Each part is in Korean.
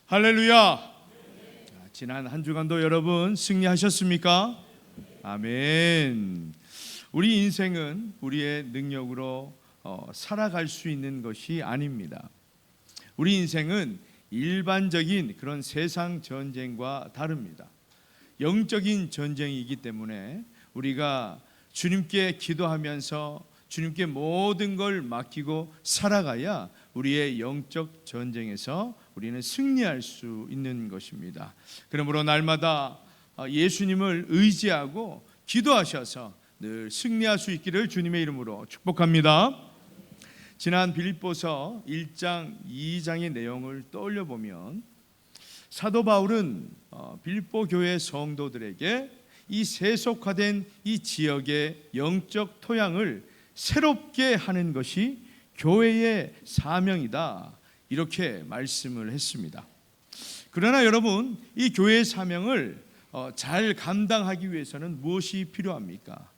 할렐루야. 지난 한 주간도 여러분 승리하셨습니까? 아멘. 우리 인생은 우리의 능력으로 살아갈 수 있는 것이 아닙니다. 우리 인생은 일반적인 그런 세상 전쟁과 다릅니다. 영적인 전쟁이기 때문에 우리가 주님께 기도하면서 주님께 모든 걸 맡기고 살아가야 우리의 영적 전쟁에서 우리는 승리할 수 있는 것입니다. 그러므로 날마다 예수님을 의지하고 기도하셔서 늘 승리할 수 있기를 주님의 이름으로 축복합니다. 지난 빌립보서 1장 2장의 내용을 떠올려 보면 사도 바울은 빌립보 교회 성도들에게 이 세속화된 이 지역의 영적 토양을 새롭게 하는 것이 교회의 사명이다, 이렇게 말씀을 했습니다. 그러나 여러분, 이 교회의 사명을 잘 감당하기 위해서는 무엇이 필요합니까?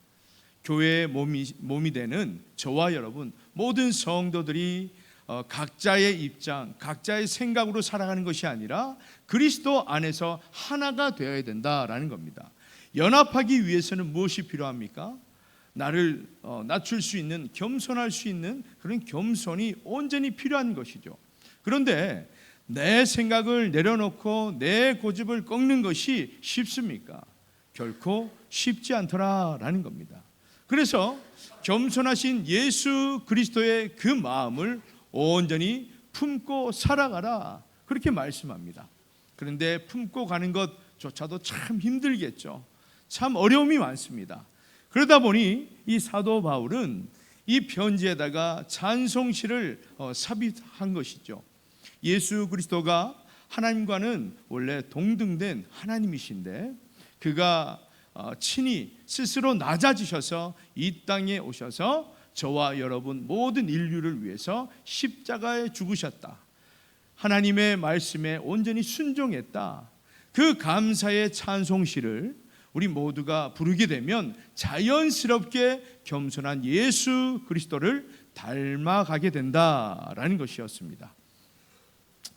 교회의 몸이 되는 저와 여러분 모든 성도들이 각자의 입장, 각자의 생각으로 살아가는 것이 아니라 그리스도 안에서 하나가 되어야 된다라는 겁니다. 연합하기 위해서는 무엇이 필요합니까? 나를 낮출 수 있는, 겸손할 수 있는 그런 겸손이 온전히 필요한 것이죠. 그런데 내 생각을 내려놓고 내 고집을 꺾는 것이 쉽습니까? 결코 쉽지 않더라라는 겁니다. 그래서 겸손하신 예수 그리스도의 그 마음을 온전히 품고 살아가라, 그렇게 말씀합니다. 그런데 품고 가는 것조차도 참 힘들겠죠. 참 어려움이 많습니다. 그러다 보니 이 사도 바울은 이 편지에다가 찬송시를 삽입한 것이죠. 예수 그리스도가 하나님과는 원래 동등된 하나님이신데 그가 친히 스스로 낮아지셔서 이 땅에 오셔서 저와 여러분 모든 인류를 위해서 십자가에 죽으셨다. 하나님의 말씀에 온전히 순종했다. 그 감사의 찬송시를 우리 모두가 부르게 되면 자연스럽게 겸손한 예수 그리스도를 닮아가게 된다라는 것이었습니다.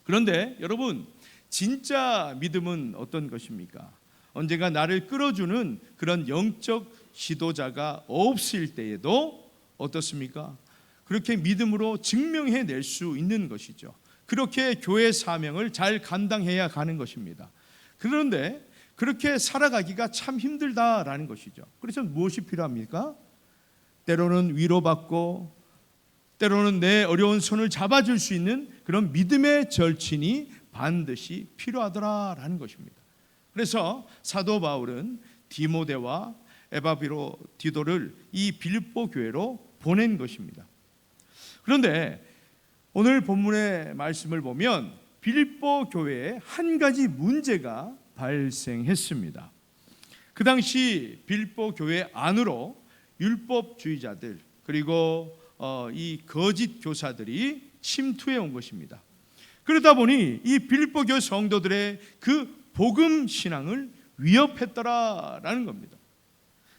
그런데 여러분, 진짜 믿음은 어떤 것입니까? 언젠가 나를 끌어주는 그런 영적 지도자가 없을 때에도 어떻습니까? 그렇게 믿음으로 증명해낼 수 있는 것이죠. 그렇게 교회 사명을 잘 감당해야 가는 것입니다. 그런데 그렇게 살아가기가 참 힘들다라는 것이죠. 그래서 무엇이 필요합니까? 때로는 위로받고 때로는 내 어려운 손을 잡아줄 수 있는 그런 믿음의 절친이 반드시 필요하더라라는 것입니다. 그래서 사도 바울은 디모데와 에바브로디도를 이 빌립보 교회로 보낸 것입니다. 그런데 오늘 본문의 말씀을 보면 빌립보 교회에 한 가지 문제가 발생했습니다. 그 당시 빌립보 교회 안으로 율법주의자들 그리고 이 거짓 교사들이 침투해 온 것입니다. 그러다 보니 이 빌립보 교회 성도들의 그 복음 신앙을 위협했더라라는 겁니다.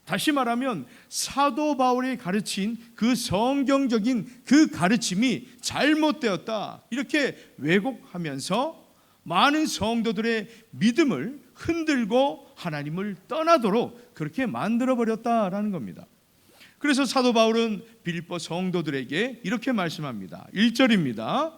다시 말하면 사도 바울이 가르친 그 성경적인 그 가르침이 잘못되었다, 이렇게 왜곡하면서 많은 성도들의 믿음을 흔들고 하나님을 떠나도록 그렇게 만들어버렸다라는 겁니다. 그래서 사도 바울은 빌립보 성도들에게 이렇게 말씀합니다. 1절입니다.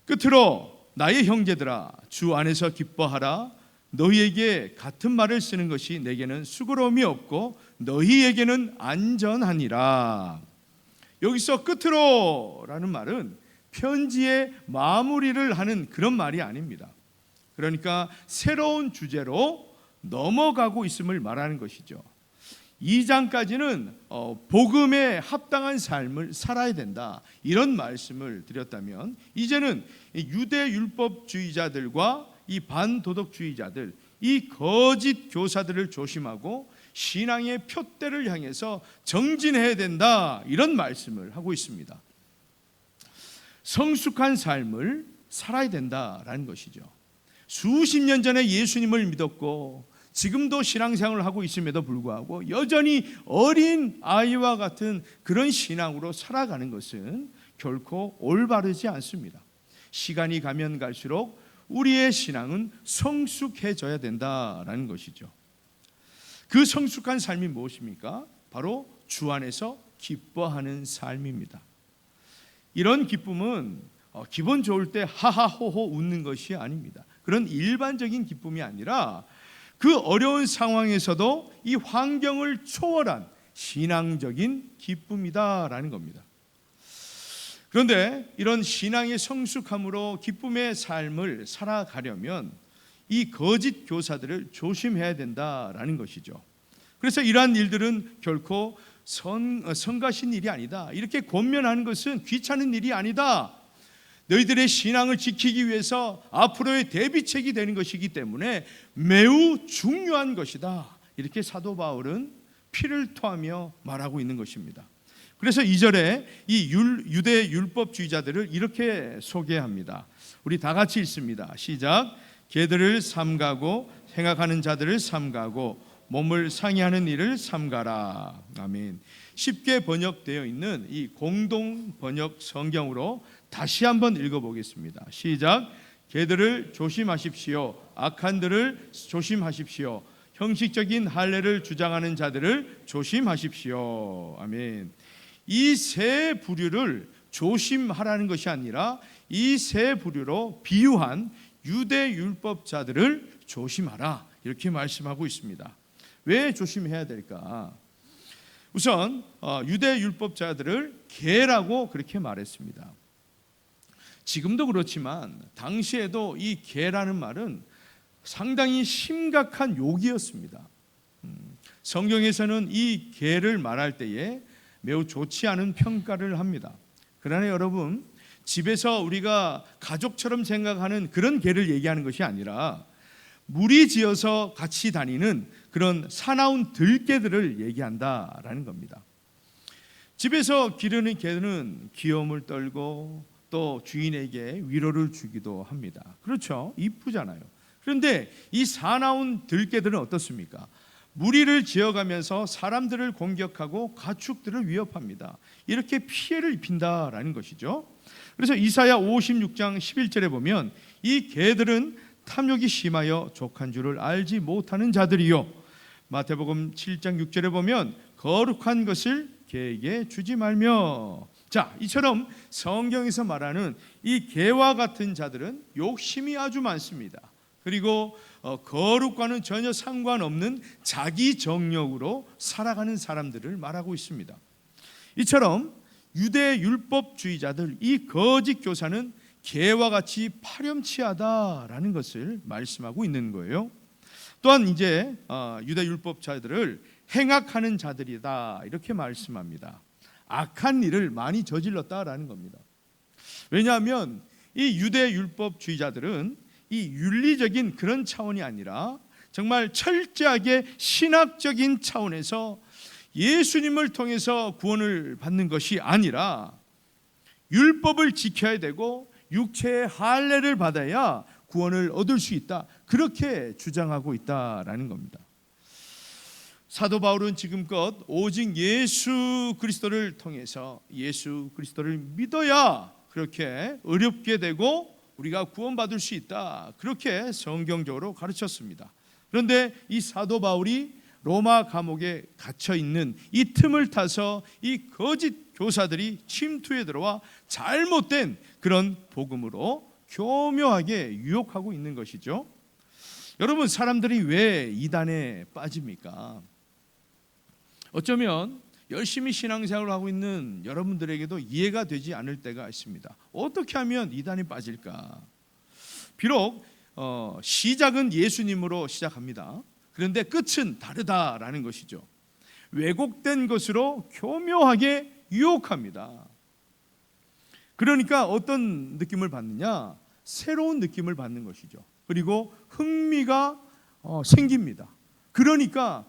끝으로 나의 형제들아, 주 안에서 기뻐하라. 너희에게 같은 말을 쓰는 것이 내게는 수고로움이 없고 너희에게는 안전하니라. 여기서 끝으로라는 말은 편지의 마무리를 하는 그런 말이 아닙니다. 그러니까 새로운 주제로 넘어가고 있음을 말하는 것이죠. 2장까지는 복음에 합당한 삶을 살아야 된다, 이런 말씀을 드렸다면 이제는 유대 율법주의자들과 이 반도덕주의자들, 이 거짓 교사들을 조심하고 신앙의 표대를 향해서 정진해야 된다, 이런 말씀을 하고 있습니다. 성숙한 삶을 살아야 된다라는 것이죠. 수십 년 전에 예수님을 믿었고 지금도 신앙생활을 하고 있음에도 불구하고 여전히 어린 아이와 같은 그런 신앙으로 살아가는 것은 결코 올바르지 않습니다. 시간이 가면 갈수록 우리의 신앙은 성숙해져야 된다라는 것이죠. 그 성숙한 삶이 무엇입니까? 바로 주 안에서 기뻐하는 삶입니다. 이런 기쁨은 기분 좋을 때 하하호호 웃는 것이 아닙니다. 그런 일반적인 기쁨이 아니라 그 어려운 상황에서도 이 환경을 초월한 신앙적인 기쁨이다라는 겁니다. 그런데 이런 신앙의 성숙함으로 기쁨의 삶을 살아가려면 이 거짓 교사들을 조심해야 된다라는 것이죠. 그래서 이러한 일들은 결코 성가신 일이 아니다. 이렇게 권면하는 것은 귀찮은 일이 아니다. 너희들의 신앙을 지키기 위해서 앞으로의 대비책이 되는 것이기 때문에 매우 중요한 것이다. 이렇게 사도 바울은 피를 토하며 말하고 있는 것입니다. 그래서 2절에 이 유대 율법주의자들을 이렇게 소개합니다. 우리 다 같이 읽습니다. 시작. 개들을 삼가고 생각하는 자들을 삼가고 몸을 상해하는 일을 삼가라. 아멘. 쉽게 번역되어 있는 이 공동 번역 성경으로 다시 한번 읽어보겠습니다. 시작. 개들을 조심하십시오. 악한들을 조심하십시오. 형식적인 할례를 주장하는 자들을 조심하십시오. 아멘. 이 세 부류를 조심하라는 것이 아니라 이 세 부류로 비유한 유대 율법자들을 조심하라. 이렇게 말씀하고 있습니다. 왜 조심해야 될까? 우선 유대 율법자들을 개라고 그렇게 말했습니다. 지금도 그렇지만 당시에도 이 개라는 말은 상당히 심각한 욕이었습니다. 성경에서는 이 개를 말할 때에 매우 좋지 않은 평가를 합니다. 그러나 여러분, 집에서 우리가 가족처럼 생각하는 그런 개를 얘기하는 것이 아니라 무리지어서 같이 다니는 그런 사나운 들개들을 얘기한다라는 겁니다. 집에서 기르는 개는 귀여움을 떨고 또 주인에게 위로를 주기도 합니다. 그렇죠? 이쁘잖아요. 그런데 이 사나운 들개들은 어떻습니까? 무리를 지어가면서 사람들을 공격하고 가축들을 위협합니다. 이렇게 피해를 입힌다라는 것이죠. 그래서 이사야 56장 11절에 보면 이 개들은 탐욕이 심하여 족한 줄을 알지 못하는 자들이요. 마태복음 7장 6절에 보면 거룩한 것을 개에게 주지 말며. 자, 이처럼 성경에서 말하는 이 개와 같은 자들은 욕심이 아주 많습니다. 그리고 거룩과는 전혀 상관없는 자기 정력으로 살아가는 사람들을 말하고 있습니다. 이처럼 유대 율법주의자들, 이 거짓 교사는 개와 같이 파렴치하다라는 것을 말씀하고 있는 거예요. 또한 이제 유대 율법자들을 행악하는 자들이다 이렇게 말씀합니다. 악한 일을 많이 저질렀다라는 겁니다. 왜냐하면 이 유대 율법주의자들은 이 윤리적인 그런 차원이 아니라 정말 철저하게 신학적인 차원에서 예수님을 통해서 구원을 받는 것이 아니라 율법을 지켜야 되고 육체의 할례를 받아야 구원을 얻을 수 있다, 그렇게 주장하고 있다라는 겁니다. 사도 바울은 지금껏 오직 예수 그리스도를 통해서 예수 그리스도를 믿어야 그렇게 의롭게 되고 우리가 구원받을 수 있다, 그렇게 성경적으로 가르쳤습니다. 그런데 이 사도 바울이 로마 감옥에 갇혀 있는 이 틈을 타서 이 거짓 교사들이 침투해 들어와 잘못된 그런 복음으로 교묘하게 유혹하고 있는 것이죠. 여러분, 사람들이 왜 이단에 빠집니까? 어쩌면 열심히 신앙생활을 하고 있는 여러분들에게도 이해가 되지 않을 때가 있습니다. 어떻게 하면 이단에 빠질까? 비록 시작은 예수님으로 시작합니다. 그런데 끝은 다르다라는 것이죠. 왜곡된 것으로 교묘하게 유혹합니다. 그러니까 어떤 느낌을 받느냐? 새로운 느낌을 받는 것이죠. 그리고 흥미가 생깁니다. 그러니까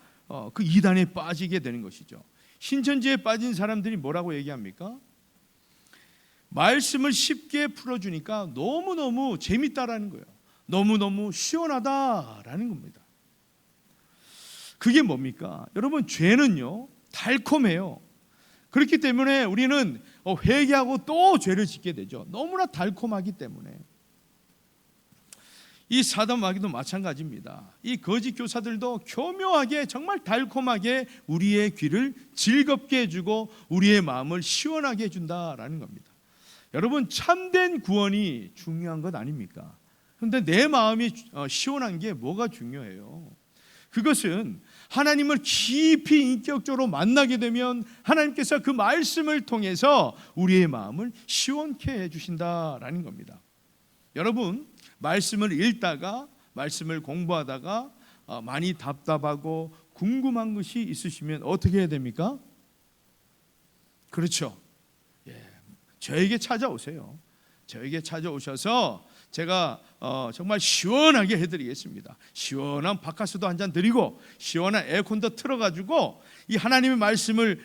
그 이단에 빠지게 되는 것이죠. 신천지에 빠진 사람들이 뭐라고 얘기합니까? 말씀을 쉽게 풀어주니까 너무너무 재밌다라는 거예요. 너무너무 시원하다라는 겁니다. 그게 뭡니까? 여러분, 죄는요 달콤해요. 그렇기 때문에 우리는 회개하고 또 죄를 짓게 되죠. 너무나 달콤하기 때문에. 이 사도 마귀도 마찬가지입니다. 이 거짓 교사들도 교묘하게 정말 달콤하게 우리의 귀를 즐겁게 해주고 우리의 마음을 시원하게 해준다라는 겁니다. 여러분, 참된 구원이 중요한 것 아닙니까? 그런데 내 마음이 시원한 게 뭐가 중요해요? 그것은 하나님을 깊이 인격적으로 만나게 되면 하나님께서 그 말씀을 통해서 우리의 마음을 시원케 해주신다라는 겁니다. 여러분, 말씀을 읽다가 말씀을 공부하다가 많이 답답하고 궁금한 것이 있으시면 어떻게 해야 됩니까? 그렇죠. 저에게 찾아오세요. 저에게 찾아오셔서 제가 정말 시원하게 해드리겠습니다. 시원한 바카스도 한 잔 드리고 시원한 에어컨도 틀어가지고 이 하나님의 말씀을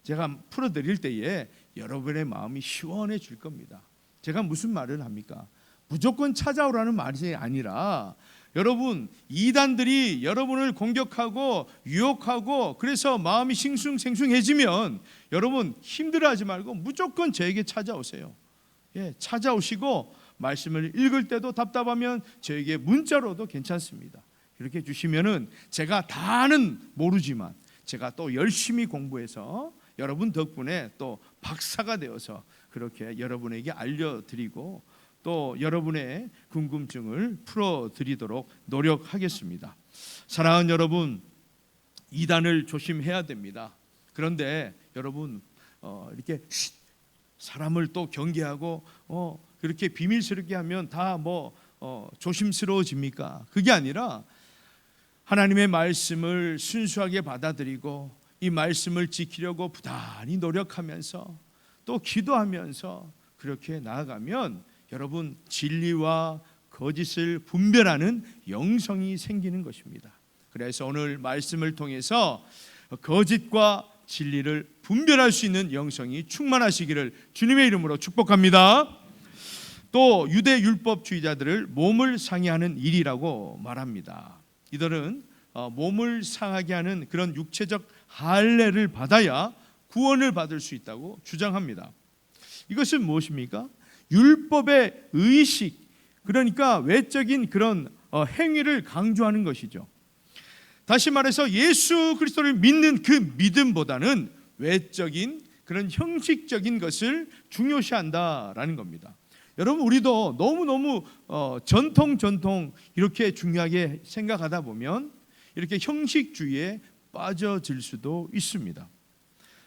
제가 풀어드릴 때에 여러분의 마음이 시원해질 겁니다. 제가 무슨 말을 합니까? 무조건 찾아오라는 말이 아니라 여러분, 이단들이 여러분을 공격하고 유혹하고 그래서 마음이 싱숭생숭해지면 여러분 힘들어하지 말고 무조건 저에게 찾아오세요. 찾아오시고 말씀을 읽을 때도 답답하면 저에게 문자로도 괜찮습니다. 이렇게 주시면은 제가 다는 모르지만 제가 또 열심히 공부해서 여러분 덕분에 또 박사가 되어서 그렇게 여러분에게 알려드리고 또 여러분의 궁금증을 풀어드리도록 노력하겠습니다. 사랑하는 여러분, 이단을 조심해야 됩니다. 그런데 여러분 이렇게 사람을 또 경계하고 그렇게 비밀스럽게 하면 다 조심스러워집니까? 그게 아니라 하나님의 말씀을 순수하게 받아들이고 이 말씀을 지키려고 부단히 노력하면서 또 기도하면서 그렇게 나아가면 여러분 진리와 거짓을 분별하는 영성이 생기는 것입니다. 그래서 오늘 말씀을 통해서 거짓과 진리를 분별할 수 있는 영성이 충만하시기를 주님의 이름으로 축복합니다. 또 유대 율법주의자들을 몸을 상해하는 일이라고 말합니다. 이들은 몸을 상하게 하는 그런 육체적 할례를 받아야 구원을 받을 수 있다고 주장합니다. 이것은 무엇입니까? 율법의 의식, 그러니까 외적인 그런 행위를 강조하는 것이죠. 다시 말해서 예수 그리스도를 믿는 그 믿음보다는 외적인 그런 형식적인 것을 중요시한다라는 겁니다. 여러분, 우리도 너무너무 전통 이렇게 중요하게 생각하다 보면 이렇게 형식주의에 빠져들 수도 있습니다.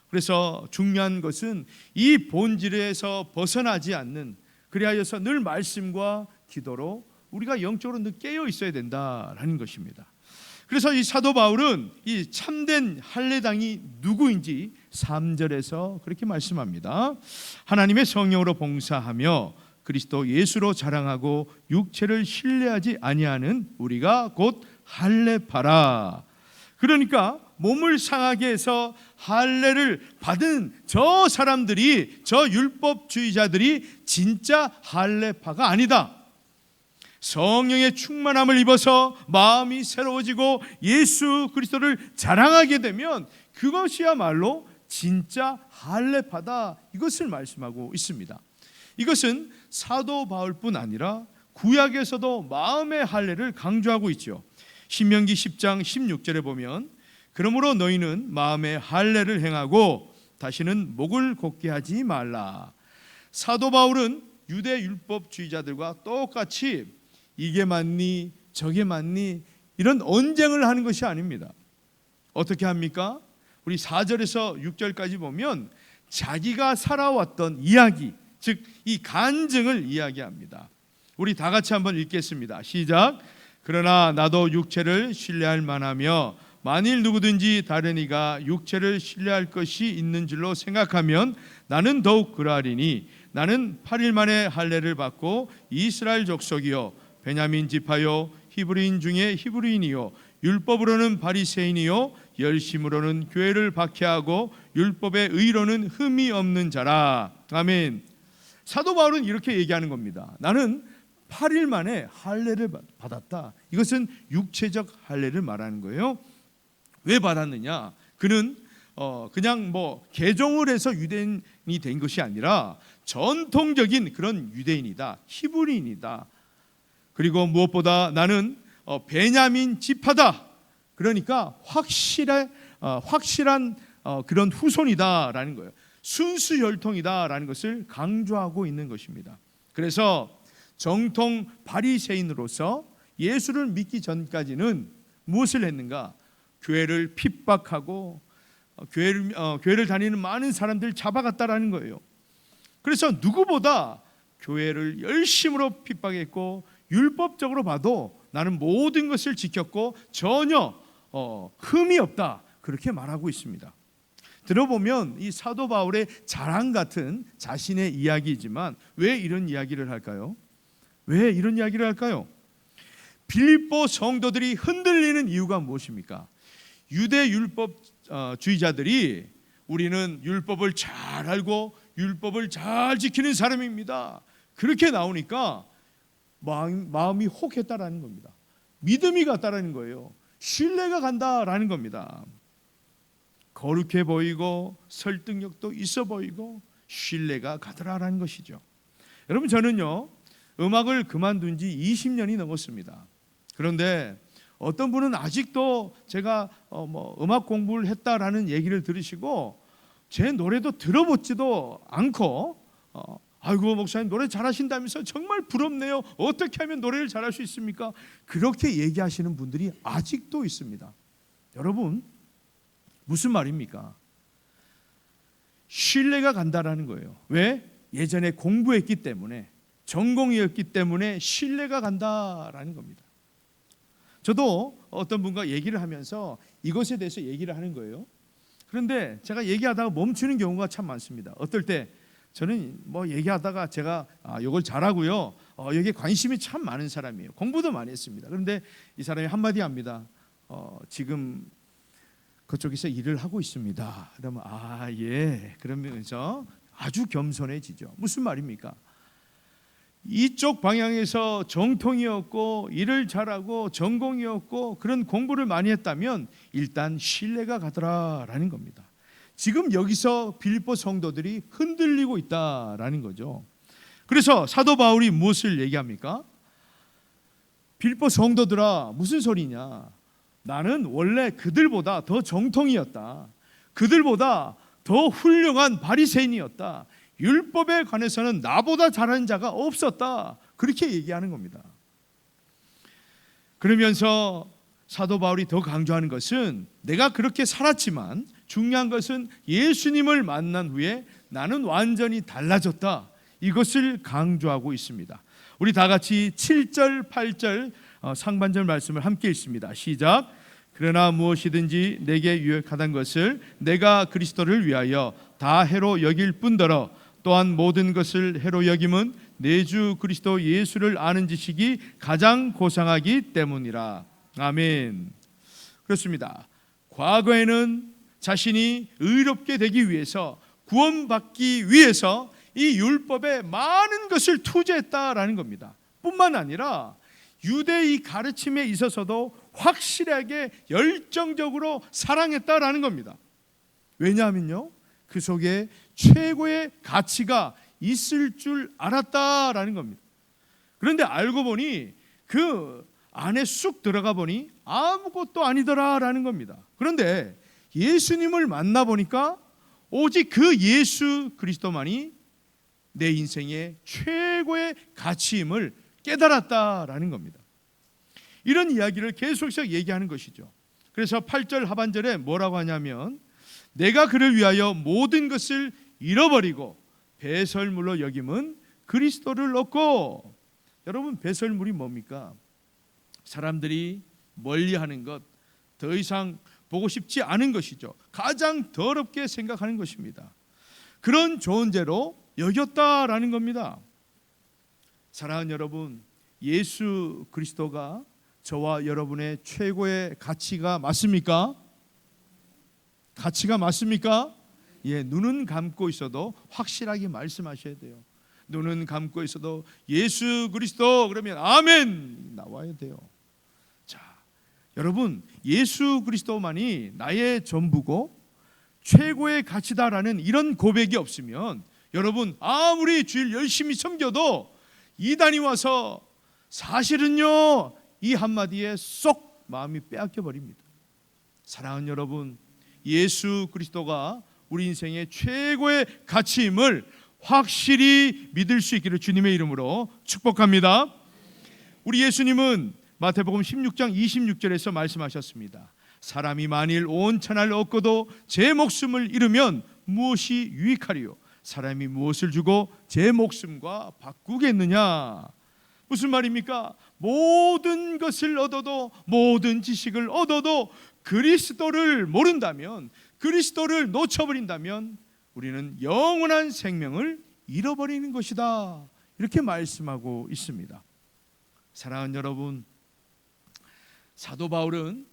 그래서 중요한 것은 이 본질에서 벗어나지 않는, 그리하여서 늘 말씀과 기도로 우리가 영적으로 늘 깨어 있어야 된다라는 것입니다. 그래서 이 사도 바울은 이 참된 할례당이 누구인지 3절에서 그렇게 말씀합니다. 하나님의 성령으로 봉사하며 그리스도 예수로 자랑하고 육체를 신뢰하지 아니하는 우리가 곧 할례파라. 그러니까 몸을 상하게 해서 할례를 받은 저 사람들이, 저 율법주의자들이 진짜 할례파가 아니다. 성령의 충만함을 입어서 마음이 새로워지고 예수 그리스도를 자랑하게 되면 그것이야말로 진짜 할례파다, 이것을 말씀하고 있습니다. 이것은 사도 바울뿐 아니라 구약에서도 마음의 할례를 강조하고 있죠. 신명기 10장 16절에 보면 그러므로 너희는 마음의 할례를 행하고 다시는 목을 곧게 하지 말라. 사도 바울은 유대 율법주의자들과 똑같이 이게 맞니 저게 맞니 이런 언쟁을 하는 것이 아닙니다. 어떻게 합니까? 우리 4절에서 6절까지 보면 자기가 살아왔던 이야기, 즉 이 간증을 이야기합니다. 우리 다 같이 한번 읽겠습니다. 시작. 그러나 나도 육체를 신뢰할 만하며 만일 누구든지 다른 이가 육체를 신뢰할 것이 있는 줄로 생각하면 나는 더욱 그러하리니 나는 8일 만에 할례를 받고 이스라엘 족속이요 베냐민 지파요 히브리인 중에 히브리인이요 율법으로는 바리새인이요 열심으로는 교회를 박해하고 율법의 의로는 흠이 없는 자라. 아멘. 사도 바울은 이렇게 얘기하는 겁니다. 나는 8일 만에 할례를 받았다. 이것은 육체적 할례를 말하는 거예요. 왜 받았느냐? 그는 그냥 개종을 해서 유대인이 된 것이 아니라 전통적인 그런 유대인이다, 히브리인이다. 그리고 무엇보다 나는 베냐민 지파다. 그러니까 확실한 그런 후손이다라는 거예요. 순수 혈통이다라는 것을 강조하고 있는 것입니다. 그래서 정통 바리새인으로서 예수를 믿기 전까지는 무엇을 했는가? 교회를 핍박하고 교회를 다니는 많은 사람들 잡아갔다라는 거예요. 그래서 누구보다 교회를 열심으로 핍박했고 율법적으로 봐도 나는 모든 것을 지켰고 전혀 흠이 없다, 그렇게 말하고 있습니다. 들어보면 이 사도 바울의 자랑 같은 자신의 이야기이지만 왜 이런 이야기를 할까요? 왜 이런 이야기를 할까요? 빌립보 성도들이 흔들리는 이유가 무엇입니까? 유대 율법주의자들이 우리는 율법을 잘 알고 율법을 잘 지키는 사람입니다, 그렇게 나오니까 마음이 혹했다라는 겁니다. 믿음이 갔다라는 거예요. 신뢰가 간다라는 겁니다. 거룩해 보이고 설득력도 있어 보이고 신뢰가 가더라라는 것이죠. 여러분, 저는요 음악을 그만둔 지 20년이 넘었습니다. 그런데 어떤 분은 아직도 제가 음악 공부를 했다라는 얘기를 들으시고 제 노래도 들어보지도 않고 아이고 목사님 노래 잘하신다면서 정말 부럽네요, 어떻게 하면 노래를 잘할 수 있습니까? 그렇게 얘기하시는 분들이 아직도 있습니다. 여러분, 무슨 말입니까? 신뢰가 간다라는 거예요. 왜? 예전에 공부했기 때문에, 전공이었기 때문에 신뢰가 간다라는 겁니다. 저도 어떤 분과 얘기를 하면서 이것에 대해서 얘기를 하는 거예요. 그런데 제가 얘기하다가 멈추는 경우가 참 많습니다. 어떨 때 저는 얘기하다가 제가 이걸 잘하고요, 여기에 관심이 참 많은 사람이에요. 공부도 많이 했습니다. 그런데 이 사람이 한마디 합니다. 지금 그쪽에서 일을 하고 있습니다. 그러면 예, 그러면서 아주 겸손해지죠. 무슨 말입니까? 이쪽 방향에서 정통이었고 일을 잘하고 전공이었고 그런 공부를 많이 했다면 일단 신뢰가 가더라라는 겁니다. 지금 여기서 빌립보 성도들이 흔들리고 있다라는 거죠. 그래서 사도 바울이 무엇을 얘기합니까? 빌립보 성도들아, 무슨 소리냐? 나는 원래 그들보다 더 정통이었다, 그들보다 더 훌륭한 바리새인이었다, 율법에 관해서는 나보다 잘하는 자가 없었다, 그렇게 얘기하는 겁니다. 그러면서 사도 바울이 더 강조하는 것은 내가 그렇게 살았지만 중요한 것은 예수님을 만난 후에 나는 완전히 달라졌다, 이것을 강조하고 있습니다. 우리 다 같이 7절 8절 상반절 말씀을 함께 읽습니다. 시작. 그러나 무엇이든지 내게 유익하던 것을 내가 그리스도를 위하여 다 해로 여길 뿐더러 또한 모든 것을 해로 여김은 내 주 그리스도 예수를 아는 지식이 가장 고상하기 때문이라. 아멘. 그렇습니다. 과거에는 자신이 의롭게 되기 위해서, 구원받기 위해서 이 율법에 많은 것을 투자했다라는 겁니다. 뿐만 아니라 유대의 가르침에 있어서도 확실하게 열정적으로 사랑했다라는 겁니다. 왜냐하면요, 그 속에 최고의 가치가 있을 줄 알았다라는 겁니다. 그런데 알고 보니 그 안에 쑥 들어가 보니 아무것도 아니더라라는 겁니다. 그런데 예수님을 만나보니까 오직 그 예수 그리스도만이 내 인생의 최고의 가치임을 깨달았다라는 겁니다. 이런 이야기를 계속해서 얘기하는 것이죠. 그래서 8절 하반절에 뭐라고 하냐면 내가 그를 위하여 모든 것을 잃어버리고 배설물로 여김은 그리스도를 얻고. 여러분, 배설물이 뭡니까? 사람들이 멀리하는 것, 더 이상 보고 싶지 않은 것이죠. 가장 더럽게 생각하는 것입니다. 그런 존재로 여겼다라는 겁니다. 사랑하는 여러분, 예수 그리스도가 저와 여러분의 최고의 가치가 맞습니까? 가치가 맞습니까? 예, 눈은 감고 있어도 확실하게 말씀하셔야 돼요. 눈은 감고 있어도 예수 그리스도 그러면 아멘 나와야 돼요. 자, 여러분, 예수 그리스도만이 나의 전부고 최고의 가치다라는 이런 고백이 없으면 여러분 아무리 주일 열심히 섬겨도 이단이 와서 사실은요, 이 한마디에 쏙 마음이 빼앗겨 버립니다. 사랑하는 여러분, 예수 그리스도가 우리 인생의 최고의 가치임을 확실히 믿을 수 있기를 주님의 이름으로 축복합니다. 우리 예수님은 마태복음 16장 26절에서 말씀하셨습니다. 사람이 만일 온 천하를 얻고도 제 목숨을 잃으면 무엇이 유익하리요? 사람이 무엇을 주고 제 목숨과 바꾸겠느냐? 무슨 말입니까? 모든 것을 얻어도, 모든 지식을 얻어도 그리스도를 모른다면, 그리스도를 놓쳐버린다면 우리는 영원한 생명을 잃어버리는 것이다, 이렇게 말씀하고 있습니다. 사랑하는 여러분, 사도 바울은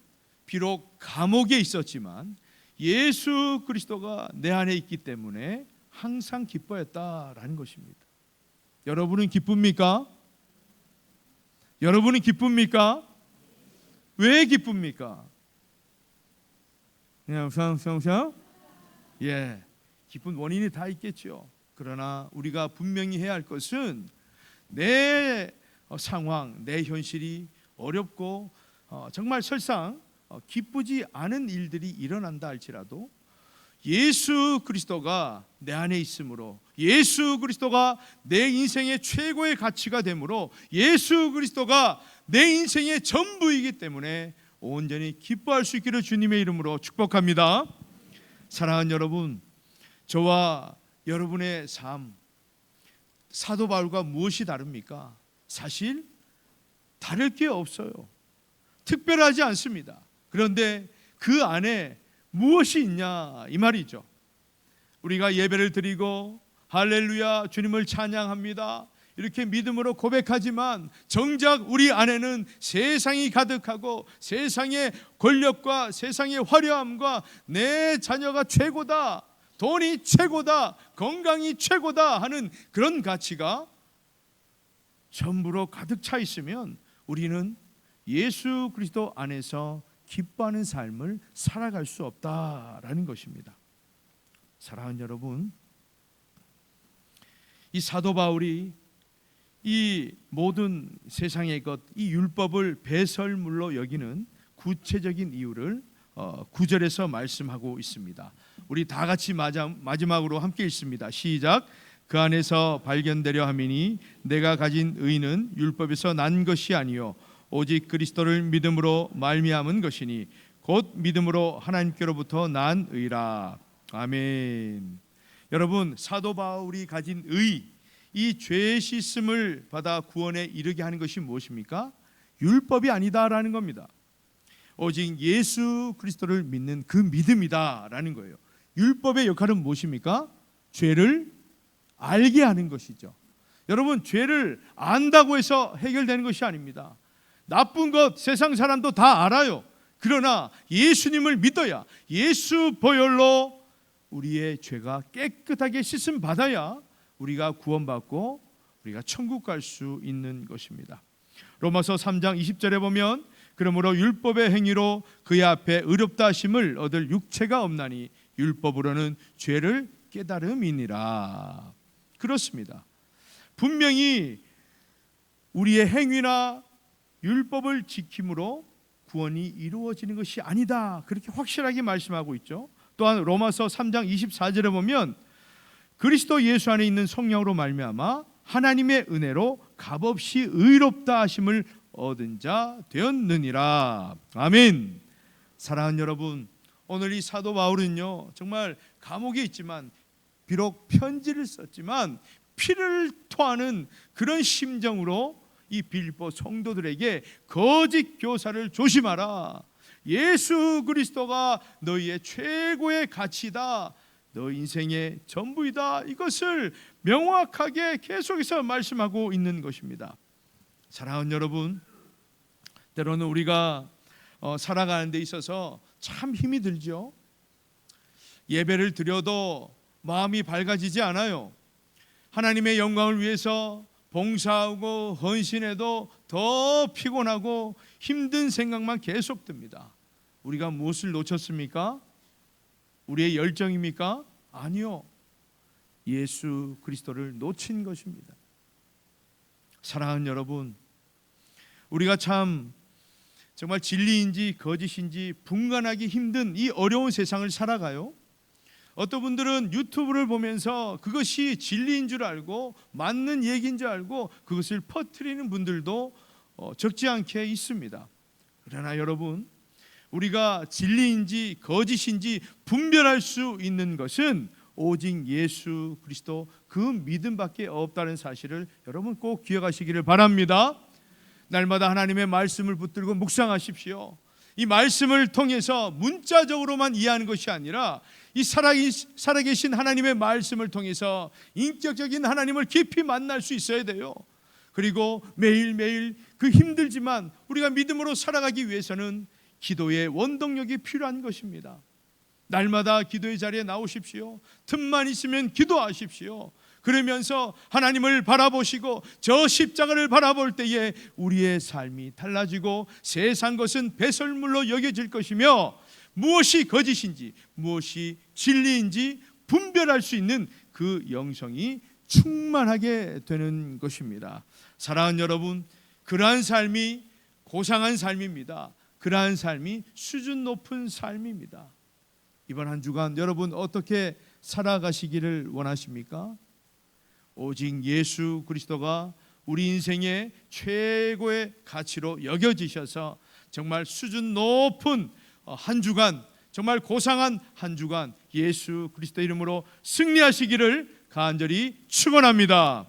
비록 감옥에 있었지만 예수 그리스도가 내 안에 있기 때문에 항상 기뻐했다라는 것입니다. 여러분은 기쁩니까? 여러분은 기쁩니까? 왜 기쁩니까? 그냥 상 예, 기쁜 원인이 다 있겠죠. 그러나 우리가 분명히 해야 할 것은 내 상황, 내 현실이 어렵고 정말 설상 기쁘지 않은 일들이 일어난다 할지라도 예수 그리스도가 내 안에 있으므로, 예수 그리스도가 내 인생의 최고의 가치가 되므로, 예수 그리스도가 내 인생의 전부이기 때문에 온전히 기뻐할 수 있기를 주님의 이름으로 축복합니다. 사랑하는 여러분, 저와 여러분의 삶, 사도 바울과 무엇이 다릅니까? 사실 다를 게 없어요. 특별하지 않습니다. 그런데 그 안에 무엇이 있냐, 이 말이죠. 우리가 예배를 드리고 할렐루야 주님을 찬양합니다, 이렇게 믿음으로 고백하지만 정작 우리 안에는 세상이 가득하고 세상의 권력과 세상의 화려함과 내 자녀가 최고다, 돈이 최고다, 건강이 최고다 하는 그런 가치가 전부로 가득 차 있으면 우리는 예수 그리스도 안에서 기뻐하는 삶을 살아갈 수 없다라는 것입니다. 사랑하는 여러분, 이 사도 바울이 이 모든 세상의 것, 이 율법을 배설물로 여기는 구체적인 이유를 9절에서 말씀하고 있습니다. 우리 다 같이 마지막으로 함께 읽습니다. 시작. 그 안에서 발견되려 함이니 내가 가진 의는 율법에서 난 것이 아니요 오직 그리스도를 믿음으로 말미암은 것이니 곧 믿음으로 하나님께로부터 난 의라. 아멘. 여러분, 사도 바울이 가진 의, 이 죄 씻음을 받아 구원에 이르게 하는 것이 무엇입니까? 율법이 아니다라는 겁니다. 오직 예수 그리스도를 믿는 그 믿음이다라는 거예요. 율법의 역할은 무엇입니까? 죄를 알게 하는 것이죠. 여러분, 죄를 안다고 해서 해결되는 것이 아닙니다. 나쁜 것 세상 사람도 다 알아요. 그러나 예수님을 믿어야, 예수 보혈로 우리의 죄가 깨끗하게 씻음 받아야 우리가 구원받고 우리가 천국 갈 수 있는 것입니다. 로마서 3장 20절에 보면 그러므로 율법의 행위로 그의 앞에 의롭다 하심을 얻을 육체가 없나니 율법으로는 죄를 깨달음이니라. 그렇습니다. 분명히 우리의 행위나 율법을 지킴으로 구원이 이루어지는 것이 아니다, 그렇게 확실하게 말씀하고 있죠. 또한 로마서 3장 24절에 보면 그리스도 예수 안에 있는 성령으로 말미암아 하나님의 은혜로 값없이 의롭다 하심을 얻은 자 되었느니라. 아멘. 사랑하는 여러분, 오늘 이 사도 바울은요, 정말 감옥에 있지만 비록 편지를 썼지만 피를 토하는 그런 심정으로 이 빌립보 성도들에게 거짓 교사를 조심하라, 예수 그리스도가 너희의 최고의 가치다, 너 인생의 전부이다, 이것을 명확하게 계속해서 말씀하고 있는 것입니다. 사랑하는 여러분, 때로는 우리가 살아가는 데 있어서 참 힘이 들죠. 예배를 드려도 마음이 밝아지지 않아요. 하나님의 영광을 위해서 봉사하고 헌신해도 더 피곤하고 힘든 생각만 계속 듭니다. 우리가 무엇을 놓쳤습니까? 우리의 열정입니까? 아니요, 예수 그리스도를 놓친 것입니다. 사랑하는 여러분, 우리가 참 정말 진리인지 거짓인지 분간하기 힘든 이 어려운 세상을 살아가요. 어떤 분들은 유튜브를 보면서 그것이 진리인 줄 알고 맞는 얘기인 줄 알고 그것을 퍼뜨리는 분들도 적지 않게 있습니다. 그러나 여러분, 우리가 진리인지 거짓인지 분별할 수 있는 것은 오직 예수 그리스도 그 믿음밖에 없다는 사실을 여러분 꼭 기억하시기를 바랍니다. 날마다 하나님의 말씀을 붙들고 묵상하십시오. 이 말씀을 통해서 문자적으로만 이해하는 것이 아니라 이 살아계신 하나님의 말씀을 통해서 인격적인 하나님을 깊이 만날 수 있어야 돼요. 그리고 매일매일 그 힘들지만 우리가 믿음으로 살아가기 위해서는 기도의 원동력이 필요한 것입니다. 날마다 기도의 자리에 나오십시오. 틈만 있으면 기도하십시오. 그러면서 하나님을 바라보시고 저 십자가를 바라볼 때에 우리의 삶이 달라지고 세상 것은 배설물로 여겨질 것이며 무엇이 거짓인지 무엇이 진리인지 분별할 수 있는 그 영성이 충만하게 되는 것입니다. 사랑하는 여러분, 그러한 삶이 고상한 삶입니다. 그러한 삶이 수준 높은 삶입니다. 이번 한 주간 여러분 어떻게 살아가시기를 원하십니까? 오직 예수 그리스도가 우리 인생의 최고의 가치로 여겨지셔서 정말 수준 높은 한 주간, 정말 고상한 한 주간 예수 그리스도 이름으로 승리하시기를 간절히 축원합니다.